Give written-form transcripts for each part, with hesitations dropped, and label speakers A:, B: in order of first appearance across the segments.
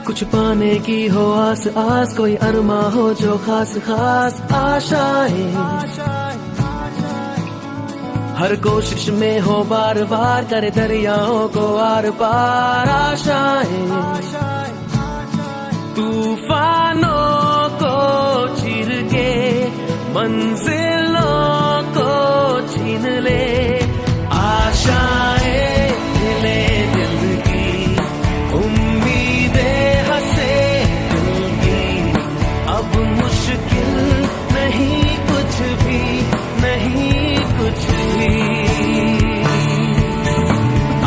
A: कुछ पाने की हो आस आस, कोई अरमा हो जो खास खास आशाएं, हर कोशिश में हो बार बार, करे दरियाओं को आर पार आशाएं, तूफानों को चीर के मंजिलों को छीन ले, आशाएं हिले दिल की, उम्मीदें हंसे दिल की, अब मुश्किल नहीं कुछ भी, नहीं कुछ भी,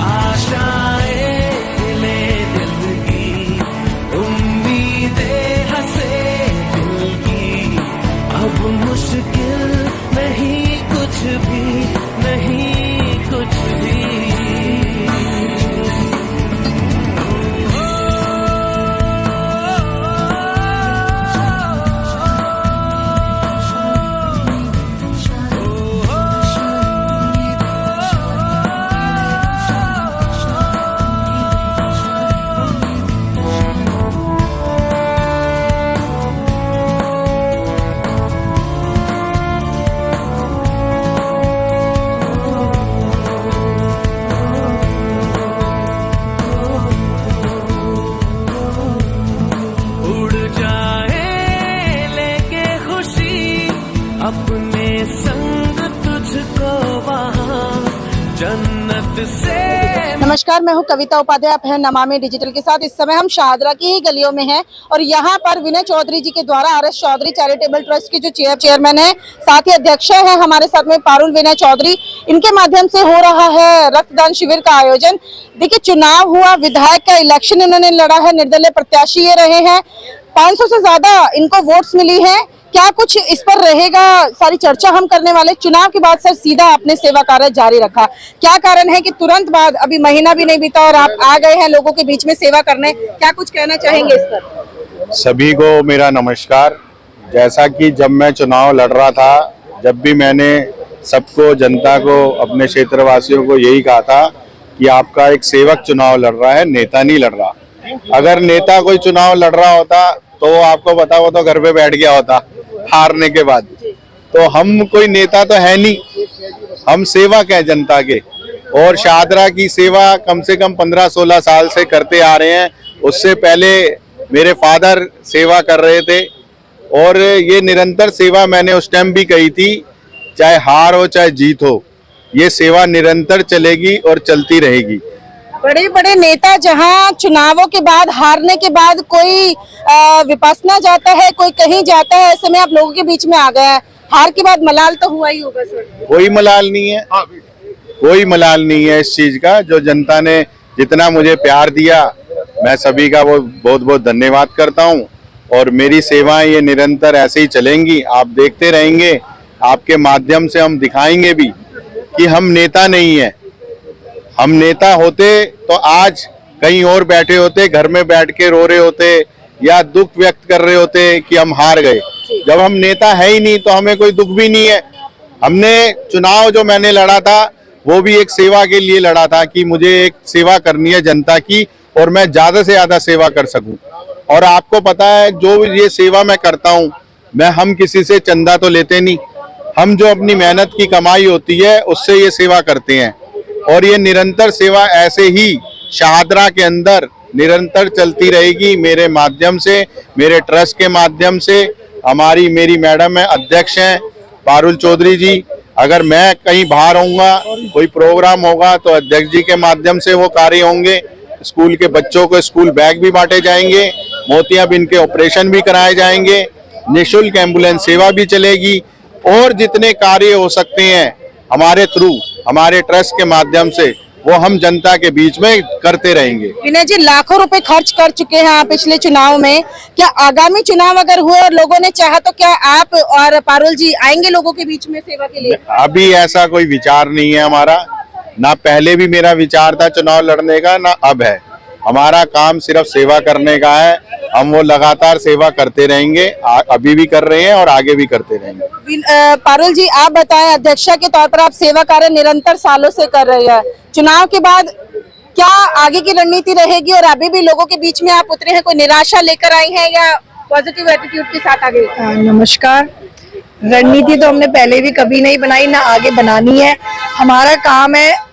A: आशाएं हिले दिल की, उम्मीदें हंसे दिल की, अब मुश्किल नहीं कुछ भी, नहीं कुछ भी। अपने संग तुझको वहाँ जन्नत से।
B: नमस्कार, मैं हूं कविता उपाध्याय, आप हैं नमामि डिजिटल के साथ। इस समय हम शाहदरा की ही गलियों में हैं और यहाँ पर विनय चौधरी जी के द्वारा आर.एस. चौधरी चैरिटेबल ट्रस्ट के जो चेयरमैन है, साथ ही अध्यक्ष है हमारे साथ में पारुल विनय चौधरी, इनके माध्यम से हो रहा है रक्तदान शिविर का आयोजन। देखिए, चुनाव हुआ, विधायक का इलेक्शन इन्होंने लड़ा है, निर्दलीय प्रत्याशी ये रहे हैं, 500 से ज्यादा इनको वोट्स मिली है। क्या कुछ इस पर रहेगा, सारी चर्चा हम करने वाले। चुनाव के बाद सर सीधा आपने सेवा कार्य जारी रखा, क्या कारण है कि तुरंत बाद, अभी महीना भी नहीं बीता और आप आ गए हैं लोगों के बीच में सेवा करने, क्या कुछ कहना चाहेंगे इस पर?
C: सभी को मेरा नमस्कार। जैसा कि जब मैं चुनाव लड़ रहा था, जब भी मैंने सबको, जनता को, अपने क्षेत्रवासियों को यही कहा था कि आपका एक सेवक चुनाव लड़ रहा है, नेता नहीं लड़ रहा। अगर नेता कोई चुनाव लड़ रहा होता तो आपको पता हो तो घर पे बैठ गया होता हारने के बाद। तो हम कोई नेता तो है नहीं, हम सेवक हैं जनता के। और शाहदरा की सेवा कम से कम 15-16 साल से करते आ रहे हैं। उससे पहले मेरे फादर सेवा कर रहे थे और ये निरंतर सेवा मैंने उस टाइम भी कही थी, चाहे हार हो चाहे जीत हो, ये सेवा निरंतर चलेगी और चलती रहेगी।
B: बड़े बड़े नेता जहां चुनावों के बाद, हारने के बाद कोई विपश्यना जाता है, कोई कहीं जाता है, ऐसे में आप लोगों के बीच में आ गए हैं। हार के बाद मलाल तो हुआ ही होगा सर? कोई
C: मलाल नहीं है, कोई मलाल नहीं है इस चीज का। जो जनता ने जितना मुझे प्यार दिया, मैं सभी का वो बहुत बहुत धन्यवाद करता हूँ। और मेरी सेवाएं ये निरंतर ऐसे ही चलेंगी, आप देखते रहेंगे। आपके माध्यम से हम दिखाएंगे भी कि हम नेता नहीं है। हम नेता होते तो आज कहीं और बैठे होते, घर में बैठ के रो रहे होते या दुख व्यक्त कर रहे होते कि हम हार गए। जब हम नेता है ही नहीं तो हमें कोई दुख भी नहीं है। हमने चुनाव जो मैंने लड़ा था वो भी एक सेवा के लिए लड़ा था कि मुझे एक सेवा करनी है जनता की और मैं ज्यादा से ज्यादा सेवा कर सकूं। और आपको पता है, जो ये सेवा मैं करता हूं, हम किसी से चंदा तो लेते नहीं। हम जो अपनी मेहनत की कमाई होती है उससे ये सेवा करते हैं और ये निरंतर सेवा ऐसे ही शाहदरा के अंदर निरंतर चलती रहेगी। मेरे माध्यम से, मेरे ट्रस्ट के माध्यम से। मेरी मैडम है, अध्यक्ष हैं पारुल चौधरी जी। अगर मैं कहीं बाहर होऊंगा, कोई प्रोग्राम होगा तो अध्यक्ष जी के माध्यम से वो कार्य होंगे। स्कूल के बच्चों को स्कूल बैग भी बांटे जाएंगे, मोतियाबिंद के ऑपरेशन भी कराए जाएंगे, निःशुल्क एम्बुलेंस सेवा भी चलेगी और जितने कार्य हो सकते हैं हमारे थ्रू, हमारे ट्रस्ट के माध्यम से, वो हम जनता के बीच में करते रहेंगे।
B: विनय जी, लाखों रुपए खर्च कर चुके हैं आप पिछले चुनाव में। क्या आगामी चुनाव अगर हुए और लोगों ने चाहा तो क्या आप और पारुल जी आएंगे लोगों के बीच में सेवा के लिए?
C: अभी ऐसा कोई विचार नहीं है हमारा, ना पहले भी मेरा विचार था चुनाव लड़ने का, ना अब है। हमारा काम सिर्फ सेवा करने का है। हम वो लगातार सेवा करते रहेंगे, अभी भी कर रहे हैं और आगे भी करते रहेंगे।
B: पारुल जी, आप बताएं, अध्यक्षा के तौर पर आप सेवा कार्य निरंतर सालों से कर रहे हैं, चुनाव के बाद क्या आगे की रणनीति रहेगी और अभी भी लोगों के बीच में आप उतरे हैं, कोई निराशा लेकर आई हैं या पॉजिटिव एटीट्यूड के साथ आगे?
D: नमस्कार। रणनीति तो हमने पहले भी कभी नहीं बनाई, ना आगे बनानी है। हमारा काम है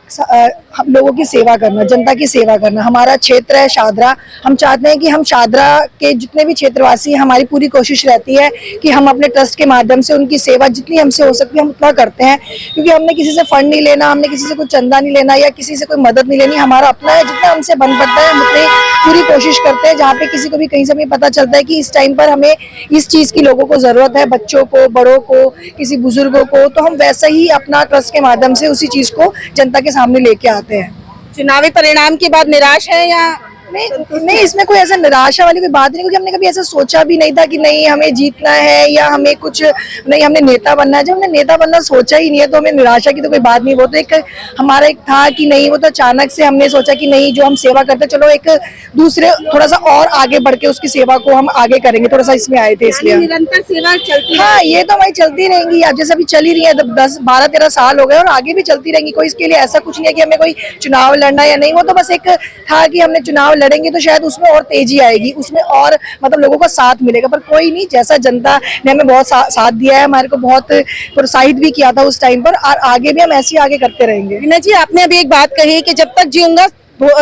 D: हम लोगों की सेवा करना, जनता की सेवा करना। हमारा क्षेत्र है शाहदरा। हम चाहते हैं कि हम शाहदरा के जितने भी क्षेत्रवासी हैं, हमारी पूरी कोशिश रहती है कि हम अपने ट्रस्ट के माध्यम से उनकी सेवा जितनी हमसे हो सकती है हम उतना करते हैं, क्योंकि हमने किसी से फंड नहीं लेना, हमने किसी से कोई चंदा नहीं लेना या किसी से कोई मदद नहीं लेनी। हमारा अपना है, जितना हमसे बन पड़ता है हम उतनी पूरी कोशिश करते हैं। जहाँ पे किसी को भी कहीं से भी पता चलता है कि इस टाइम पर हमें इस चीज की लोगों को जरूरत है, बच्चों को, बड़ों को, किसी बुजुर्गों को, तो हम वैसा ही अपना ट्रस्ट के माध्यम से उसी चीज को जनता के सामने लेके आते हैं।
B: चुनावी परिणाम के बाद निराश है या
D: नहीं, इसमें कोई ऐसा निराशा वाली कोई बात नहीं, क्योंकि हमने कभी ऐसा सोचा भी नहीं था कि नहीं हमें जीतना है या हमें कुछ नहीं, हमने नेता बनना है। जब हमने नेता बनना सोचा ही नहीं है तो हमें निराशा की तो कोई बात नहीं। वो तो एक हमारा एक था कि नहीं, वो तो अचानक से हमने सोचा कि नहीं, जो हम सेवा करते चलो एक दूसरे थोड़ा सा और आगे बढ़ के उसकी सेवा को हम आगे करेंगे, थोड़ा सा इसमें आए थे इसलिए।
B: निरंतर सेवा चलती है?
D: हाँ, ये तो हमारी चलती रहेंगी। अब जैसे अभी चल ही रही है, 10-12-13 साल हो गए और आगे भी चलती रहेंगी। कोई इसके लिए ऐसा कुछ नहीं है कि हमें कोई चुनाव लड़ना या नहीं। वो तो बस एक था कि हमने चुनाव लड़ेंगे तो शायद उसमें और तेजी आएगी, उसमें और मतलब लोगों का साथ मिलेगा। पर कोई नहीं, जैसा जनता ने हमें बहुत साथ दिया है, हमारे को बहुत प्रोत्साहित भी किया था उस टाइम पर, और आगे भी हम ऐसे ही आगे करते रहेंगे।
B: वीना जी, आपने अभी एक बात कही कि जब तक जीऊंगा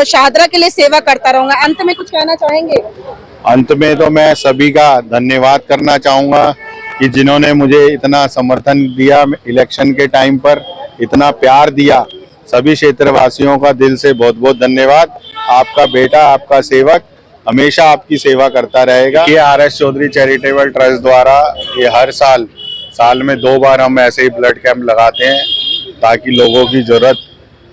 B: शाहदरा के लिए सेवा करता रहूंगा। अंत में कुछ कहना चाहेंगे?
C: अंत में तो मैं सभी का धन्यवाद करना चाहूँगा कि जिन्होंने मुझे इतना समर्थन दिया इलेक्शन के टाइम पर, इतना प्यार दिया। सभी क्षेत्रवासियों का दिल से बहुत बहुत धन्यवाद। आपका बेटा, आपका सेवक हमेशा आपकी सेवा करता रहेगा। ये RS चौधरी चैरिटेबल ट्रस्ट द्वारा ये हर साल में 2 बार हम ऐसे ही ब्लड कैंप लगाते हैं, ताकि लोगों की जरूरत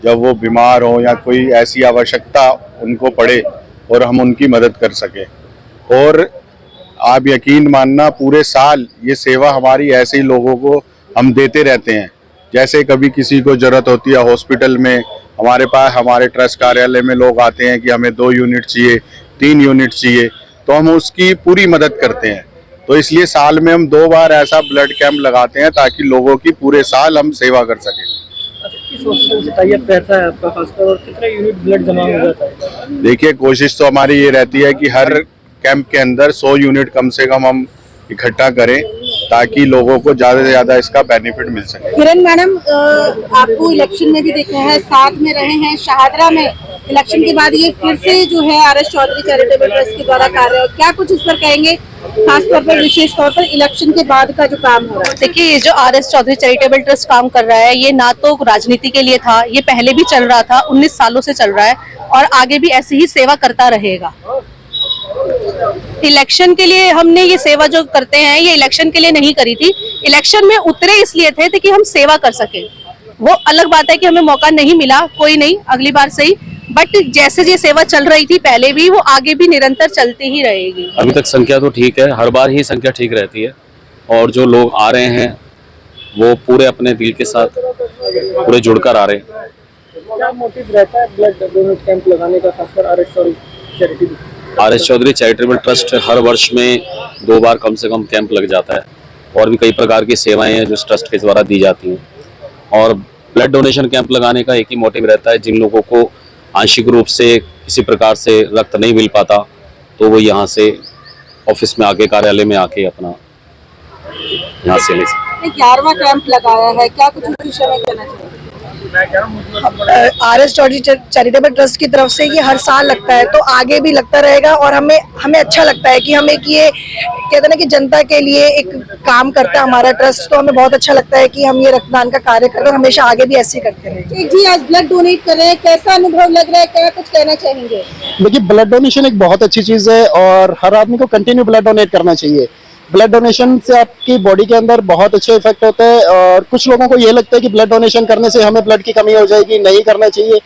C: जब वो बीमार हो या कोई ऐसी आवश्यकता उनको पड़े और हम उनकी मदद कर सके। और आप यकीन मानना, पूरे साल ये सेवा हमारी ऐसे ही लोगों को हम देते रहते हैं। जैसे कभी किसी को जरूरत होती है हॉस्पिटल में, हमारे पास हमारे ट्रस्ट कार्यालय में लोग आते हैं कि हमें 2 यूनिट चाहिए, 3 यूनिट चाहिए, तो हम उसकी पूरी मदद करते हैं। तो इसलिए साल में हम 2 बार ऐसा ब्लड कैंप लगाते हैं ताकि लोगों की पूरे साल हम सेवा कर सकें।
E: किस हॉस्पिटल से टाई अप रहता है आपका खासकर, और कितना यूनिट ब्लड जमा हो जाता है?
C: देखिए, कोशिश तो हमारी ये रहती है कि हर कैंप के अंदर 100 यूनिट कम से कम हम इकट्ठा करें, ताकि लोगों को ज्यादा से ज्यादा इसका बेनिफिट मिल सके।
B: किरण मैडम, आपको इलेक्शन में भी देखा है, साथ में रहे हैं शाहदरा में। इलेक्शन के बाद ये फिर से जो है RS चौधरी चैरिटेबल ट्रस्ट के द्वारा कार्य, क्या कुछ इस पर कहेंगे, खास तौर पर विशेष तौर पर इलेक्शन के बाद का जो काम हो रहा है?
F: देखिए, ये जो RS चौधरी चैरिटेबल ट्रस्ट काम कर रहा है, ये ना तो राजनीति के लिए था, ये पहले भी चल रहा था, 19 सालों से चल रहा है और आगे भी ऐसी ही सेवा करता रहेगा। इलेक्शन के लिए हमने ये सेवा जो करते हैं, ये इलेक्शन के लिए नहीं करी थी। इलेक्शन में उतरे इसलिए थे कि हम सेवा कर सके। वो अलग बात है कि हमें मौका नहीं मिला, कोई नहीं, अगली बार सही। बट जैसे ये सेवा चल रही थी पहले भी, वो आगे भी निरंतर चलती ही रहेगी।
G: अभी तक संख्या तो ठीक है, हर बार ही संख्या ठीक रहती है, और जो लोग आ रहे हैं वो पूरे अपने दिल के साथ पूरे जुड़कर आ रहे हैं।
E: क्या मोटिव रहता है ब्लड डोनेट कैंप लगाने का, खासकर RS
G: चौधरी चैरिटेबल ट्रस्ट हर वर्ष में 2 बार कम से कम कैंप लग जाता है, और भी कई प्रकार की सेवाएं हैं जो इस ट्रस्ट के द्वारा दी जाती हैं। और ब्लड डोनेशन कैंप लगाने का एक ही मोटिव रहता है, जिन लोगों को आंशिक रूप से किसी प्रकार से रक्त नहीं मिल पाता, तो वो यहाँ से ऑफिस में आके, कार्यालय में आके अपना यहाँ से ले सकते।
B: 11वां कैंप लगाया है, क्या कुछ इस विषय में कहना चाहिए?
D: RS चौधरी चैरिटेबल ट्रस्ट की तरफ से ये हर साल लगता है, तो आगे भी लगता रहेगा। और हमें अच्छा लगता है कि हम एक ये कहते हैं ना कि जनता के लिए एक काम करता है हमारा ट्रस्ट, तो हमें बहुत अच्छा लगता है कि हम ये रक्तदान का कार्य कर रहे हैं, हमेशा आगे भी ऐसे ही करते रहेंगे।
B: जी, आज ब्लड डोनेट कर रहे हैं, कैसा अनुभव लग रहा है, क्या कुछ कहना चाहेंगे?
H: देखिए, ब्लड डोनेशन एक बहुत अच्छी चीज है और हर आदमी को कंटिन्यू ब्लड डोनेट करना चाहिए। ब्लड डोनेशन से आपकी बॉडी के अंदर बहुत अच्छे इफेक्ट होते हैं, और कुछ लोगों को ये लगता है कि ब्लड डोनेशन करने से हमें ब्लड की कमी हो जाएगी, नहीं करना चाहिए।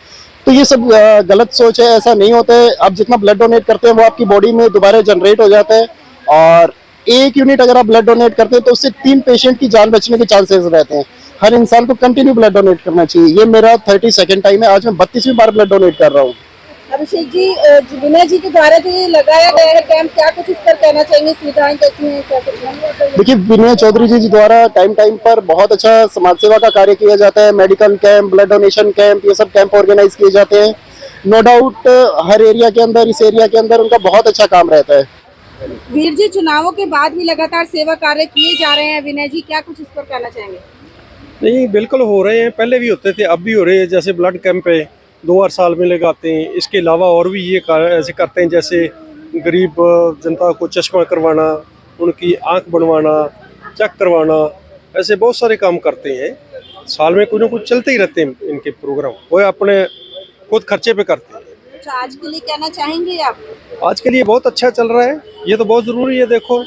H: तो ये सब गलत सोच है, ऐसा नहीं होता है। आप जितना ब्लड डोनेट करते हैं वो आपकी बॉडी में दोबारा जनरेट हो जाता है, और 1 यूनिट अगर आप ब्लड डोनेट करते हैं तो उससे 3 पेशेंट की जान बचने के चांसेस रहते हैं। हर इंसान को कंटिन्यू ब्लड डोनेट करना चाहिए। ये मेरा 32nd टाइम है, आज मैं 32वीं बार ब्लड डोनेट कर रहा हूँ।
B: अभिषेक जी, वीना जी के द्वारा जो ये लगाया गया है कैंप, क्या कुछ इस पर कहना चाहेंगे, सुविधाएं कैसी हैं, क्या कुछ नहीं?
H: देखिए, वीना चौधरी जी द्वारा टाइम पर बहुत अच्छा समाज सेवा का कार्य किया जाता है। Medical camp, blood donation camp, ये सब कैंप ऑर्गेनाइज किए जाते हैं। नो डाउट हर एरिया के अंदर, इस एरिया के अंदर उनका बहुत अच्छा काम रहता है।
B: वीर जी, चुनावों के बाद भी लगातार सेवा कार्य किए जा रहे हैं। विनय जी, क्या कुछ इस पर कहना चाहेंगे?
I: नहीं, बिल्कुल हो रहे हैं, पहले भी होते थे, अब भी हो रहे हैं। जैसे ब्लड कैंप है 2 बार साल में लगाते हैं। इसके अलावा और भी ये ऐसे करते हैं, जैसे गरीब जनता को चश्मा करवाना, उनकी आंख बनवाना, चेक करवाना, ऐसे बहुत सारे काम करते हैं। साल में कुछ ना कुछ चलते ही रहते हैं इनके प्रोग्राम, वो अपने खुद खर्चे पे करते हैं।
B: अच्छा, आज के लिए कहना चाहेंगे आप?
I: आज के लिए बहुत अच्छा चल रहा है, ये तो बहुत ज़रूरी है। देखो